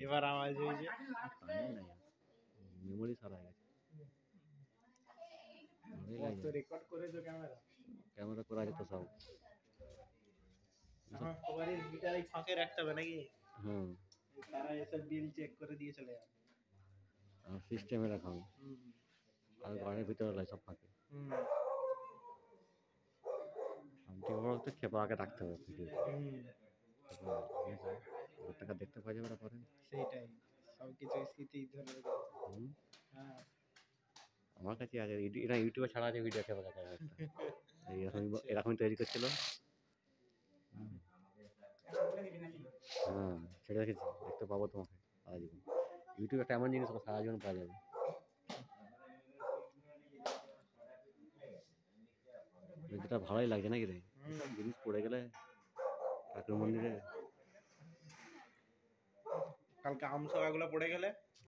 এবার আওয়াজ হয়েছে। টাইম নাই মেমোরি সারা হয়ে গেছে কত রেকর্ড করেছো ক্যামেরা? ক্যামেরা করা যেত সব আমার সবারই মিটার এই ফাঁকে রাখতে হবে নাকি? হুম তারা এসে বিল চেক করে দিয়ে চলে যাবে। সিস্টেমে রাখা হবে হুম আর ঘরের ভিতরে লাই সব ফাঁকে হুম আন্টি বড় তো খেপা আগে রাখতে হবে ভিডিও হুম, টাকা দেখতে পাওয়া যাবে না পরে সেইটাই সবকিছু স্মৃতি ধরে রেখে। হুম হ্যাঁ আমার কাছে আছে এটা ইউটিউবে ছাড়া আছে ভিডিও খেপা দেখা একটা এরকমই আচ্ছা। এরকমই তৈরি করছিল হ্যাঁ ছেড়ে রেখেছি দেখতে পাবো তোমাকে সারা জীবন ইউটিউব একটা এমন জিনিস সারা জীবন পাওয়া যাবে যেটা ভালোই লাগছে নাকি রে সব জিনিস পড়ে গেলে ঠাকুর মন্দিরে কালকে আমসরাগুলো পড়ে গেলে